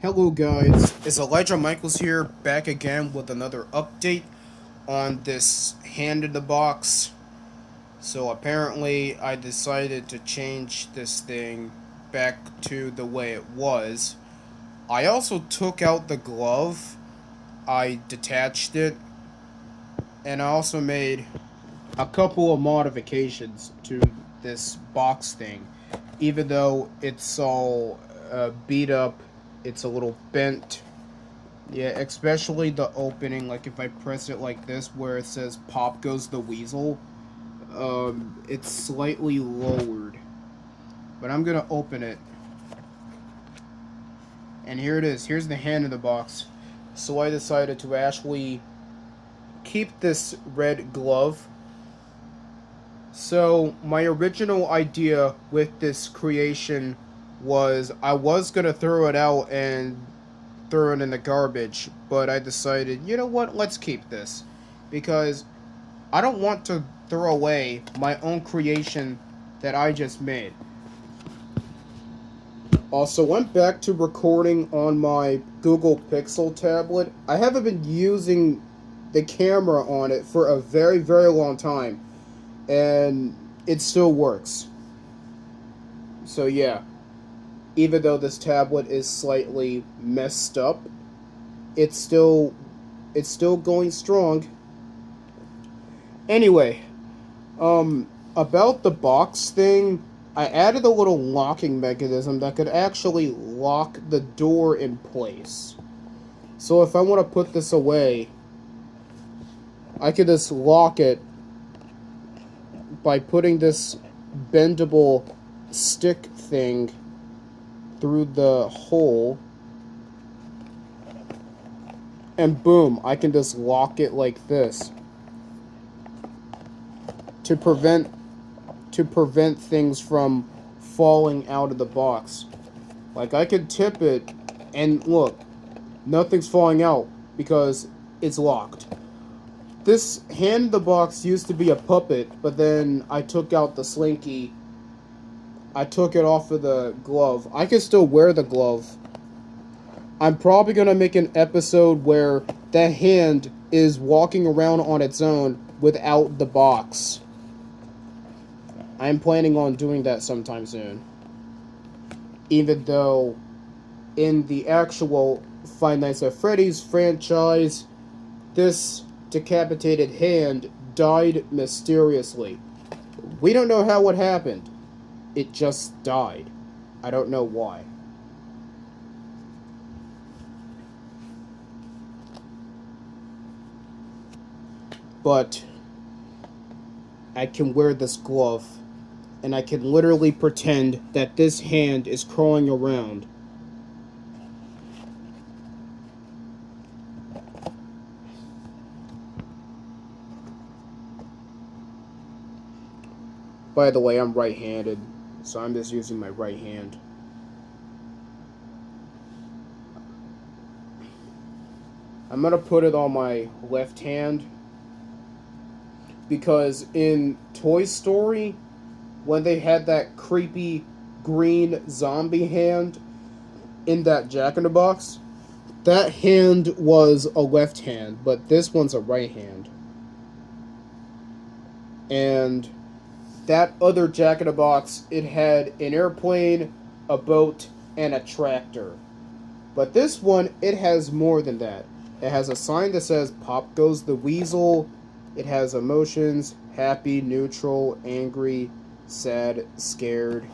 Hello guys, it's Elijah Michaels here, back again with another update on this hand in the box. So apparently I decided to change this thing back to the way it was. I also took out the glove, I detached it, and I also made a couple of modifications to this box thing. Even though it's all beat up, it's a little bent. Yeah, especially the opening, like if I press it like this where it says "Pop Goes the Weasel," it's slightly lowered. But I'm gonna open it. And here it is. Here's the hand in the box. So I decided to actually keep this red glove. So my original idea with this creation was I was gonna throw it out and throw it in the garbage, but I decided, you know what, let's keep this. Because I don't want to throw away my own creation that I just made. Also, went back to recording on my Google Pixel tablet. I haven't been using the camera on it for a very, very long time, and it still works. So yeah, even though this tablet is slightly messed up, it's still it's still going strong. Anyway, about the box thing, I added a little locking mechanism that could actually lock the door in place. So if I want to put this away, I could just lock it by putting this bendable stick thing through the hole, and boom, I can just lock it like this to prevent things from falling out of the box. Like I could tip it and look, nothing's falling out because it's locked. This hand in the box used to be a puppet, but then I took out the slinky. I took it off of the glove. I can still wear the glove. I'm probably gonna make an episode where that hand is walking around on its own without the box. I'm planning on doing that sometime soon. Even though in the actual Five Nights at Freddy's franchise, this decapitated hand died mysteriously. We don't know how it happened. It just died. I don't know why. But I can wear this glove, and I can literally pretend that this hand is crawling around. By the way, I'm right-handed, so I'm just using my right hand. I'm gonna put it on my left hand because in Toy Story, when they had that creepy green zombie hand in that Jack in the Box, that hand was a left hand, but this one's a right hand. And that other Jack in the Box, it had an airplane, a boat, and a tractor. But this one, it has more than that. It has a sign that says "Pop Goes the Weasel." It has emotions: happy, neutral, angry, sad, scared.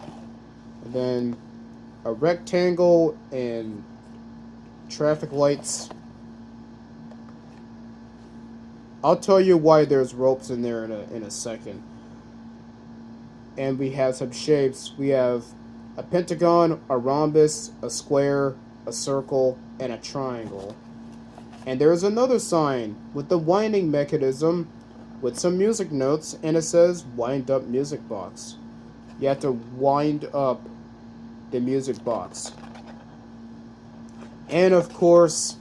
And then a rectangle and traffic lights. I'll tell you why there's ropes in there in a second. And we have some shapes. We have a pentagon, a rhombus, a square, a circle, and a triangle. And there's another sign with the winding mechanism with some music notes, and it says "Wind Up Music Box." You have to wind up the music box. And of course,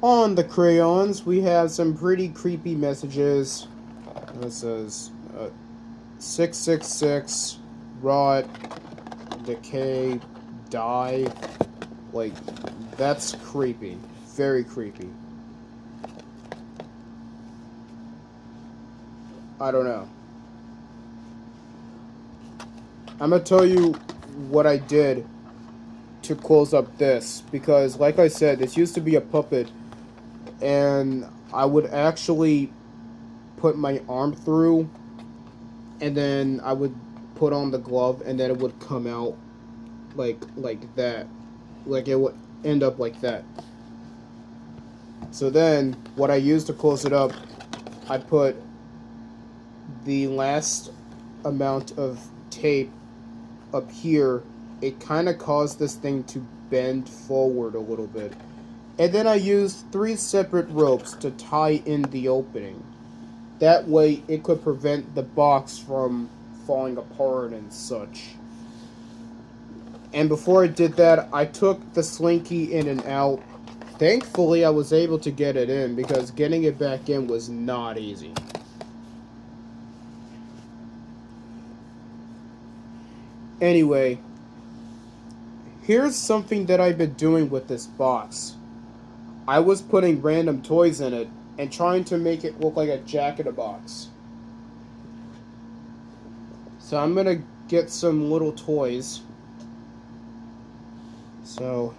on the crayons, we have some pretty creepy messages. It says 666, rot, decay, die. Like, that's creepy. Very creepy. I don't know. I'm gonna tell you what I did to close up this. Because, like I said, this used to be a puppet. And I would actually put my arm through. And then I would put on the glove. And then it would come out like that. Like, it would end up like that. So then, what I used to close it up, I put the last amount of tape up here. It kind of caused this thing to bend forward a little bit. And then I used 3 separate ropes to tie in the opening. That way it could prevent the box from falling apart and such. And before I did that, I took the slinky in and out. Thankfully, I was able to get it in because getting it back in was not easy. Anyway, here's something that I've been doing with this box. I was putting random toys in it and trying to make it look like a Jack-in-a-Box. So I'm gonna get some little toys. So,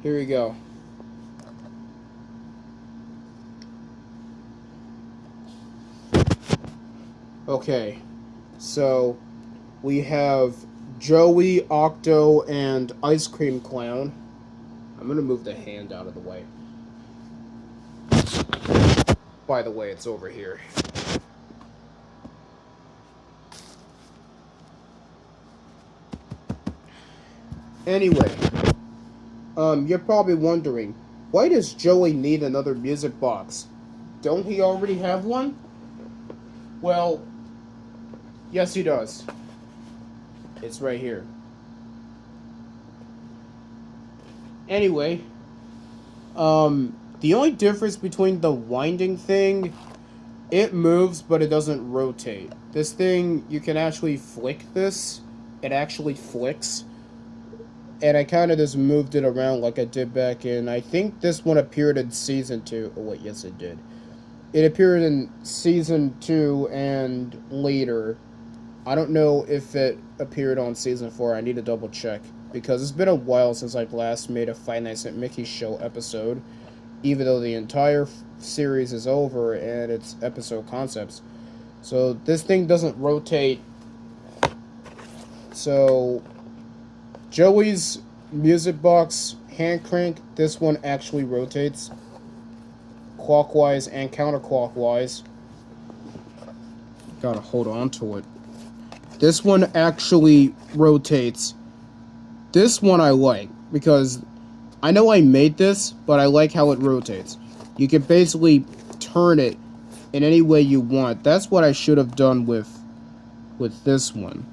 here we go. Okay, so we have Joey, Octo, and Ice Cream Clown. I'm gonna move the hand out of the way. By the way, it's over here. Anyway, you're probably wondering, why does Joey need another music box? Don't he already have one? Well, yes he does. It's right here. Anyway, the only difference between the winding thing, it moves but it doesn't rotate. This thing, you can actually flick this. It actually flicks. And I kind of just moved it around like I did back in, I think this one appeared in Season 2. Oh wait, yes it did. It appeared in Season 2 and later. I don't know if it appeared on Season 4. I need to double check. Because it's been a while since I last made a Five Nights at Mickey's Show episode. Even though the entire series is over and it's episode concepts. So this thing doesn't rotate. So Joey's music box hand crank, this one actually rotates clockwise and counterclockwise. Gotta hold on to it. This one actually rotates. This one I like because I know I made this, but I like how it rotates. You can basically turn it in any way you want. That's what I should have done with this one.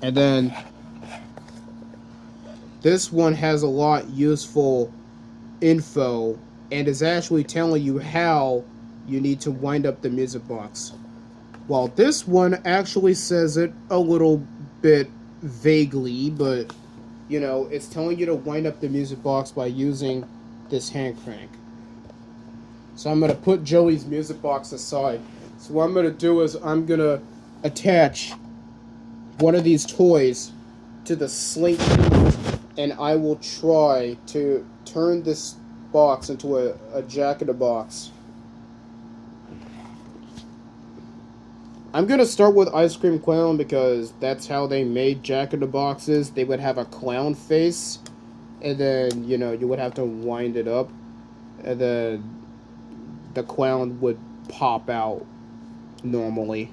And then this one has a lot useful info and is actually telling you how you need to wind up the music box. While this one actually says it a little bit vaguely, but you know, it's telling you to wind up the music box by using this hand crank. So I'm going to put Joey's music box aside. So what I'm going to do is I'm going to attach one of these toys to the slinky, and I will try to turn this box into a Jack-in-a-Box. I'm going to start with Ice Cream Clown because that's how they made Jack-in-the-Boxes. They would have a clown face, and then, you know, you would have to wind it up, and then the clown would pop out normally.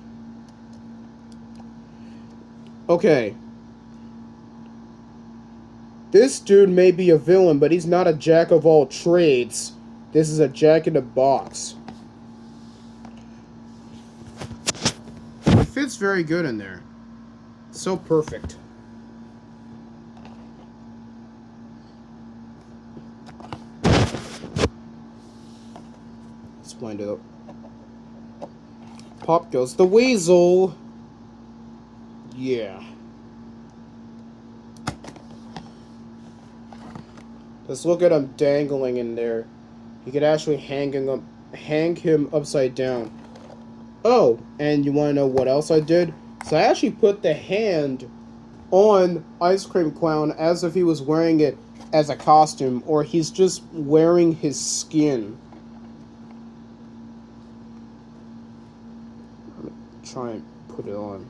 Okay. This dude may be a villain, but he's not a jack of all trades. This is a Jack-in-a-Box. It fits very good in there. So perfect. Let's wind it up. Pop goes the weasel. Yeah. Just look at him dangling in there. You could actually hang him upside down. Oh, and you want to know what else I did? So I actually put the hand on Ice Cream Clown as if he was wearing it as a costume, or he's just wearing his skin. Let me try and put it on.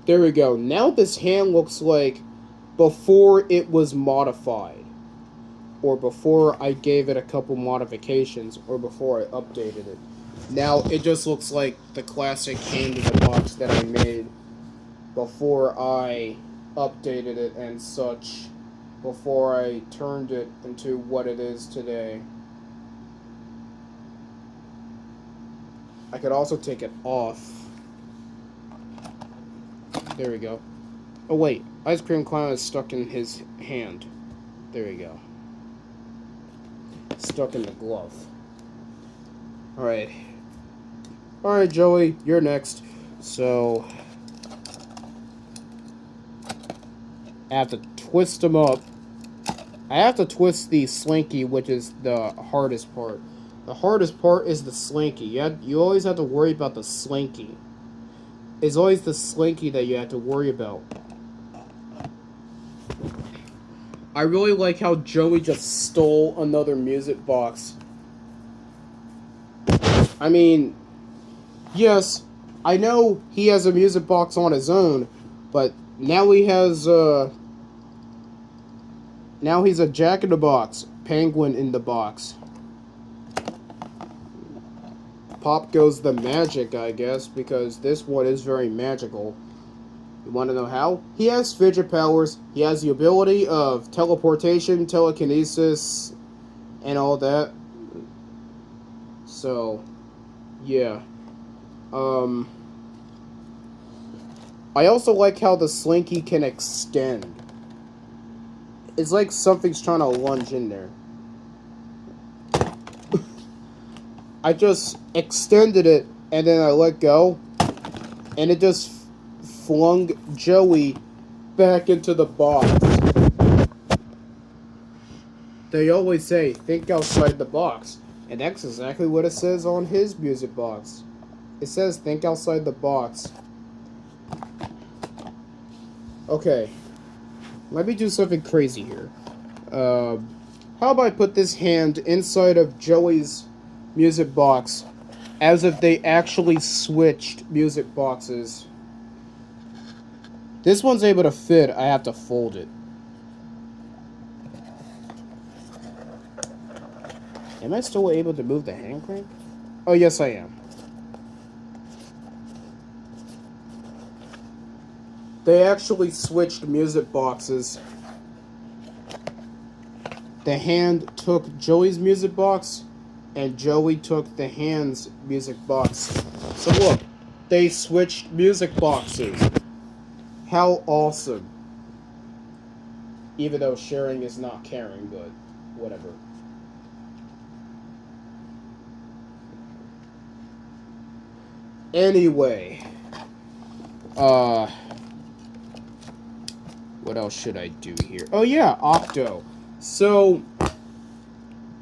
There we go. Now this hand looks like before it was modified, or before I gave it a couple modifications, or before I updated it. Now it just looks like the classic hand in the box that I made before I updated it and such, before I turned it into what it is today. I could also take it off. There we go. Oh wait, Ice Cream Clown is stuck in his hand. There we go. Stuck in the glove. Alright. Alright, Joey, you're next. So I have to twist him up. I have to twist the slinky, which is the hardest part. The hardest part is the slinky. You always have to worry about the slinky. It's always the slinky that you have to worry about. I really like how Joey just stole another music box. I mean, yes, I know he has a music box on his own, but now he has now he's a Jack in the Box, Penguin in the box. Pop goes the magic, I guess, because this one is very magical. You want to know how? He has fidget powers. He has the ability of teleportation, telekinesis, and all that. So, yeah. I also like how the slinky can extend. It's like something's trying to lunge in there. I just extended it, and then I let go, and it just flung Joey back into the box. They always say, think outside the box, and that's exactly what it says on his music box. It says, think outside the box. Okay, let me do something crazy here. How about I put this hand inside of Joey's music box as if they actually switched music boxes. This one's able to fit, I have to fold it. Am I still able to move the hand crank? Oh, yes, I am. They actually switched music boxes. The hand took Joey's music box, and Joey took the hand's music box. So look, they switched music boxes. How awesome. Even though sharing is not caring, but whatever. Anyway. What else should I do here? Oh yeah, Octo. So,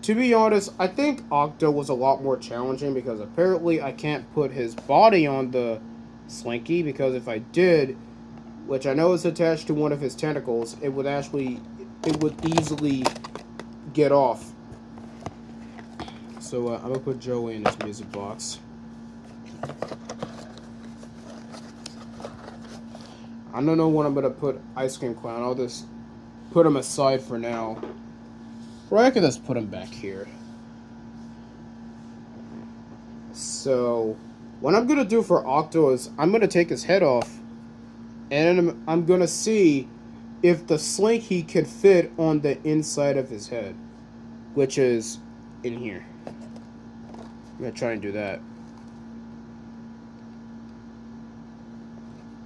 to be honest, I think Octo was a lot more challenging because apparently I can't put his body on the slinky, because if I did, which I know is attached to one of his tentacles, it would easily get off. So I'm gonna put Joey in his music box. I don't know when I'm gonna put Ice Cream Clown. I'll just put him aside for now. Or I could just put him back here. So, what I'm gonna do for Octo is I'm gonna take his head off, and I'm gonna see if the slinky can fit on the inside of his head, which is in here. I'm gonna try and do that.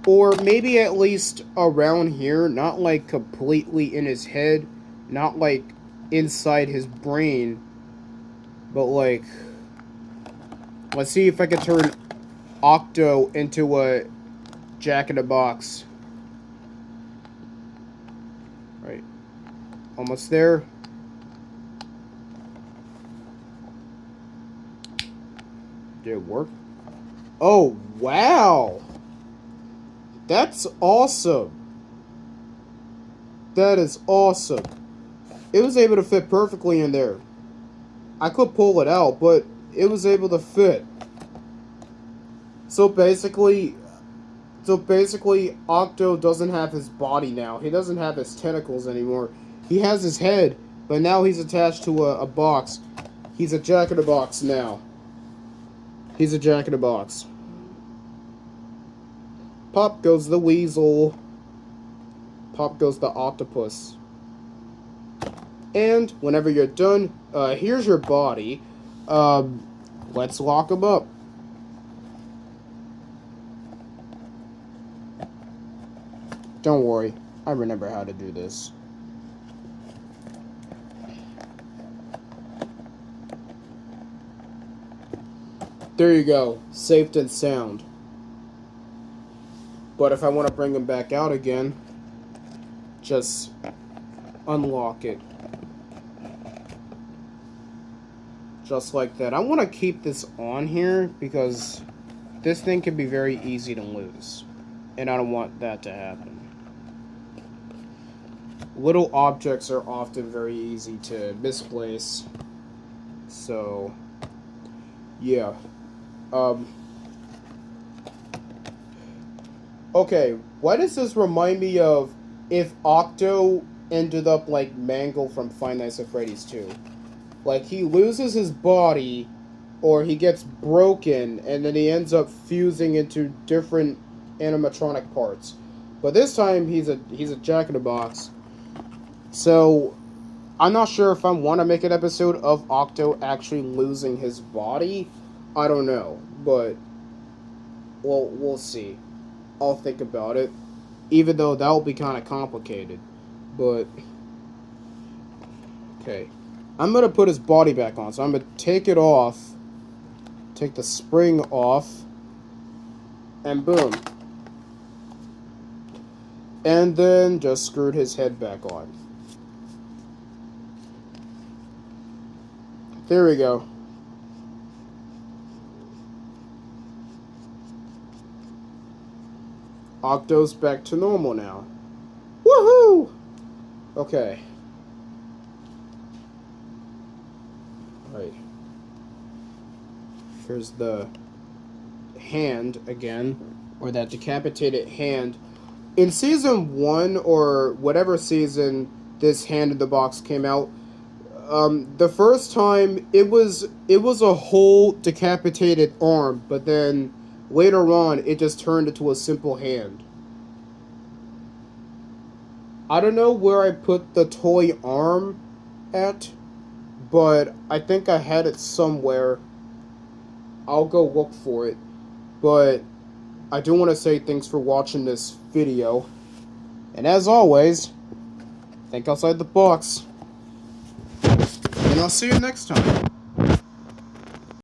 Or maybe at least around here, not like completely in his head, not like inside his brain, but like Let's see if I can turn Octo into a Jack-in-the-Box. Right. Almost there. Did it work? Oh, wow! That's awesome! That is awesome. It was able to fit perfectly in there. I could pull it out, but it was able to fit. So basically, Octo doesn't have his body now. He doesn't have his tentacles anymore. He has his head, but now he's attached to a box. He's a Jack-in-the-Box now. He's a Jack-in-the-Box. Pop goes the weasel. Pop goes the octopus. And whenever you're done, here's your body. Let's lock him up. Don't worry, I remember how to do this. There you go, safe and sound. But if I want to bring him back out again, just unlock it. Just like that. I want to keep this on here because this thing can be very easy to lose. And I don't want that to happen. Little objects are often very easy to misplace. So, yeah. Okay, why does this remind me of if Octo ended up like Mangle from Five Nights at Freddy's 2? Like, he loses his body, or he gets broken, and then he ends up fusing into different animatronic parts. But this time, he's a Jack-in-the-Box. So, I'm not sure if I want to make an episode of Octo actually losing his body. I don't know, but well, we'll see. I'll think about it, even though that will be kind of complicated. But okay, I'm gonna put his body back on. So I'm gonna take it off, take the spring off, and boom. And then just screwed his head back on. There we go. Octo's back to normal now. Woohoo! Okay. Right. Here's the hand again, or that decapitated hand. In season 1, or whatever season this Hand in the Box came out, the first time it was a whole decapitated arm, but then later on it just turned into a simple hand. I don't know where I put the toy arm at, but I think I had it somewhere. I'll go look for it. But I do want to say thanks for watching this video. And as always, think outside the box. And I'll see you next time.